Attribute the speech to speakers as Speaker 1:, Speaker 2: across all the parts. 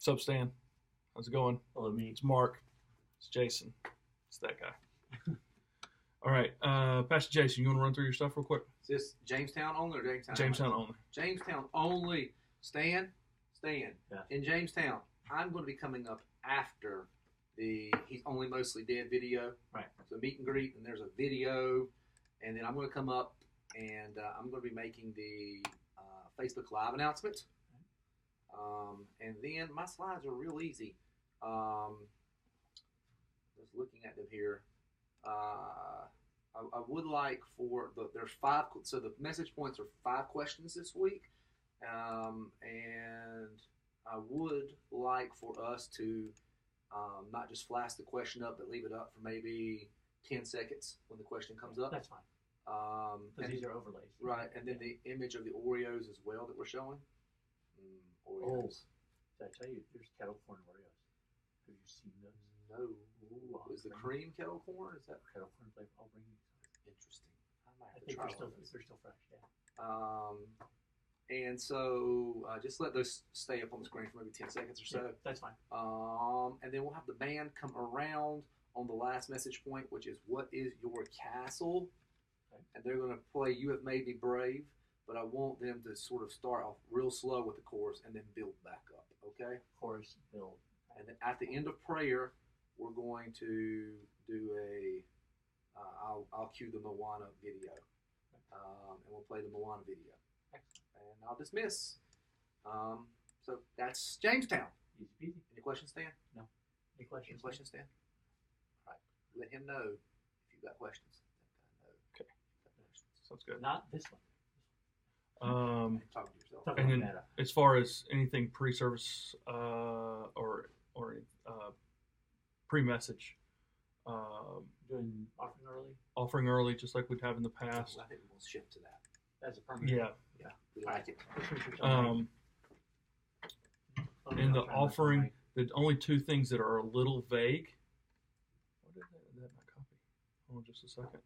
Speaker 1: What's up, Stan? How's it going?
Speaker 2: Hello, me.
Speaker 1: It's Mark. It's Jason. It's that guy. All right, Pastor Jason, you want to run through your stuff real quick?
Speaker 3: Is this Jamestown only or Jamestown?
Speaker 1: Jamestown only.
Speaker 3: Jamestown only. Stan.
Speaker 2: Yeah.
Speaker 3: In Jamestown, I'm going to be coming up after the He's Only Mostly Dead video.
Speaker 2: Right.
Speaker 3: So meet and greet, and there's a video, and then I'm going to come up and I'm going to be making the Facebook Live announcement. And then my slides are real easy. Just looking at them here. I would like for there's 5, so the message points are 5 questions this week, and I would like for us to not just flash the question up, but leave it up for maybe 10 seconds when the question comes up.
Speaker 2: That's fine. Because these are overlays.
Speaker 3: Right, and then the image of the Oreos as well that we're showing. Oreos.
Speaker 2: Did I tell you there's kettle corn Oreos? Have you seen those?
Speaker 3: No.
Speaker 2: Ooh,
Speaker 3: Is the cream kettle corn? Is that
Speaker 2: kettle corn flavor? I'll bring you.
Speaker 3: interesting? I might
Speaker 2: I
Speaker 3: have to
Speaker 2: think
Speaker 3: try
Speaker 2: they're still fresh. Yeah.
Speaker 3: And so just let those stay up on the screen for maybe 10 seconds or so.
Speaker 2: Yeah, that's fine.
Speaker 3: And then we'll have the band come around on the last message point, which is "What is your castle?"
Speaker 2: Okay.
Speaker 3: And they're going to play "You Have Made Me Brave," but I want them to sort of start off real slow with the chorus and then build back up. Okay.
Speaker 2: Chorus build.
Speaker 3: And then at the end of prayer, we're going to do a. I'll cue the Moana video, and we'll play the Moana video. And I'll dismiss. So that's Jamestown.
Speaker 2: Easy peasy.
Speaker 3: Any questions, Stan?
Speaker 2: No. Any questions?
Speaker 3: Any questions, Stan? All right. Let him know if you've got questions.
Speaker 1: Okay. Sounds good.
Speaker 2: Not this one.
Speaker 3: Talk to yourself.
Speaker 2: Talk
Speaker 1: And
Speaker 2: about
Speaker 1: then
Speaker 2: meta.
Speaker 1: as far as anything pre-service or pre-message,
Speaker 2: Doing offering early.
Speaker 1: offering early, just like we'd have in the past.
Speaker 3: I think we'll shift to that.
Speaker 2: That's a permanent.
Speaker 1: Yeah.
Speaker 3: Yeah, we like it.
Speaker 1: In the offering, the only 2 things that are a little vague. What is that my copy? Hold on just a second.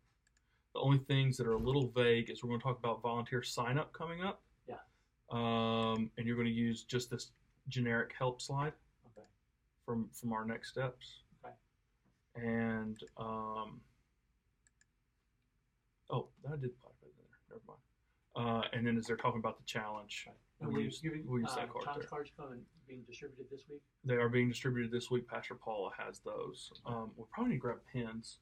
Speaker 1: The only things that are a little vague is we're going to talk about volunteer sign up coming up.
Speaker 2: Yeah.
Speaker 1: And you're going to use just this generic help slide
Speaker 2: Okay.
Speaker 1: from our next steps.
Speaker 2: Okay.
Speaker 1: And I did put it in there. Never mind. And then as they're talking about the challenge,
Speaker 2: Right.
Speaker 1: we'll
Speaker 2: We're
Speaker 1: use
Speaker 2: giving
Speaker 1: that card
Speaker 2: challenge
Speaker 1: there.
Speaker 2: cards being distributed this week.
Speaker 1: They are being distributed this week. Pastor Paula has those. We'll probably need to grab pins.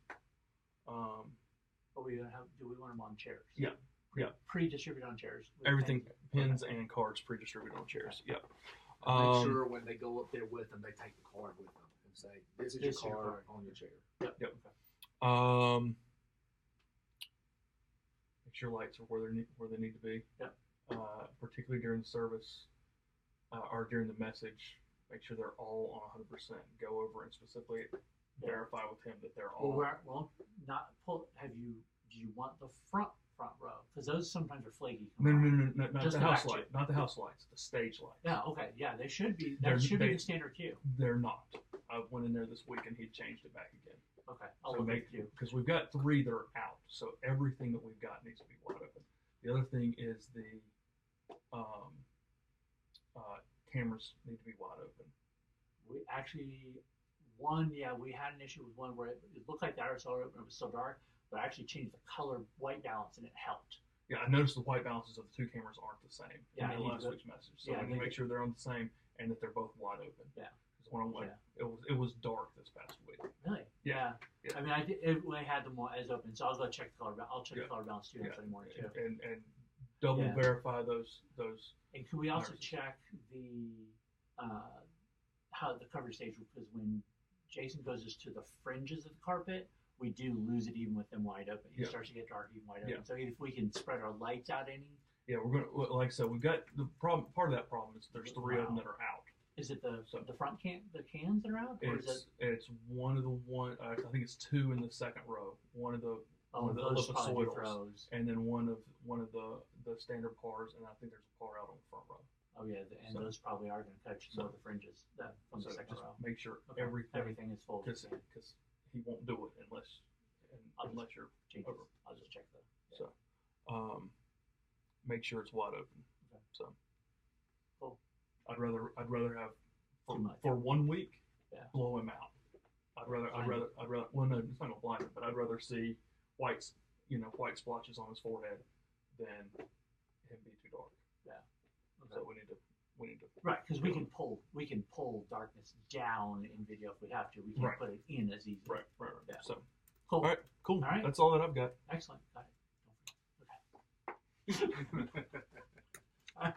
Speaker 2: But we gonna have. Do we want them on chairs?
Speaker 1: Yeah. Yeah.
Speaker 2: Pre-distributed on chairs. with
Speaker 1: Everything,
Speaker 2: pens.
Speaker 1: pins and cards pre-distributed on chairs. Yep.
Speaker 3: Make sure when they go up there with them, they take the card with them and say, "This is
Speaker 2: This is
Speaker 3: your
Speaker 2: your
Speaker 3: card
Speaker 2: card.
Speaker 3: on your chair."
Speaker 2: Yep.
Speaker 1: Yep.
Speaker 2: Okay.
Speaker 1: Make sure lights are where they need to be.
Speaker 2: Yep.
Speaker 1: Particularly during the service or during the message, make sure they're all on 100%. Go over and specifically verify with him that they're all.
Speaker 2: Well, not pull. Do you want the front row? Because those sometimes are flaky.
Speaker 1: No, not
Speaker 2: Just
Speaker 1: the
Speaker 2: the
Speaker 1: house
Speaker 2: back
Speaker 1: light, not the house lights, the stage lights.
Speaker 2: Yeah. Okay. Yeah, they should be.
Speaker 1: They're-
Speaker 2: That should be
Speaker 1: they-
Speaker 2: the standard queue.
Speaker 1: They're not. I went in there this week and he changed it back again.
Speaker 2: Okay. I'll
Speaker 1: So
Speaker 2: look
Speaker 1: make
Speaker 2: at you.
Speaker 1: because we've got 3 that are out, so everything that we've got needs to be wide open. The other thing is the cameras need to be wide open.
Speaker 2: We actually we had an issue with one where it looked like the iris open, it was so dark, but I actually changed the color white balance and it helped.
Speaker 1: Yeah, I noticed the white balances of the 2 cameras aren't the same
Speaker 2: Yeah,
Speaker 1: in
Speaker 2: I need
Speaker 1: last
Speaker 2: to-
Speaker 1: week's message. So
Speaker 2: yeah, I
Speaker 1: we can
Speaker 2: need
Speaker 1: make
Speaker 2: to-
Speaker 1: sure they're on the same and that they're both wide open.
Speaker 2: Yeah.
Speaker 1: Because when I went, it was dark this past week.
Speaker 2: Really?
Speaker 1: Yeah.
Speaker 2: I mean, I had them all as open, so I'll go check the color. I'll check the color balance too on Sunday morning too.
Speaker 1: And double
Speaker 2: Yeah.
Speaker 1: verify those.
Speaker 2: And can we also
Speaker 1: Viruses.
Speaker 2: check the how the cover stage? Because when Jason goes to the fringes of the carpet, we do lose it even with them wide open. It
Speaker 1: Yeah.
Speaker 2: starts to get dark even wide open.
Speaker 1: Yeah.
Speaker 2: So if we can spread our lights out any,
Speaker 1: Yeah, we're gonna like I said, we've got the problem. Part of that problem is there's 3 of them
Speaker 2: Wow.
Speaker 1: that are out.
Speaker 2: is it the front the cans that are out, or is it?
Speaker 1: It's one of the one. I think it's 2 in the second row. One of the
Speaker 2: Oh,
Speaker 1: one of the
Speaker 2: those probably
Speaker 1: ellipsoidals,
Speaker 2: throws.
Speaker 1: and then one of the standard pars, and I think there's a par out on the front row.
Speaker 2: Oh yeah, and
Speaker 1: So-
Speaker 2: those probably are going to catch
Speaker 1: so-
Speaker 2: more of the fringes from the
Speaker 1: So
Speaker 2: second
Speaker 1: just
Speaker 2: row.
Speaker 1: make sure
Speaker 2: Okay.
Speaker 1: everything
Speaker 2: is full.
Speaker 1: because he won't do it unless you're
Speaker 2: Changes.
Speaker 1: over.
Speaker 2: I'll just check the.
Speaker 1: So make sure it's wide open.
Speaker 2: Okay.
Speaker 1: So
Speaker 2: Cool.
Speaker 1: I'd rather have
Speaker 2: Too much.
Speaker 1: for 1 week,
Speaker 2: Yeah.
Speaker 1: blow him out. I'd rather. Well, no, it's not gonna blind him, but I'd rather see white splotches on his forehead than him be too dark.
Speaker 2: Yeah.
Speaker 1: So we need to.
Speaker 2: Right, because we can pull darkness down in video if we have to. We can't
Speaker 1: Right.
Speaker 2: put it in as easy.
Speaker 1: Right.
Speaker 2: Yeah.
Speaker 1: So,
Speaker 2: Cool.
Speaker 1: all right, cool.
Speaker 2: All right.
Speaker 1: That's all that I've got.
Speaker 2: Excellent. Got it. Don't forget. Okay.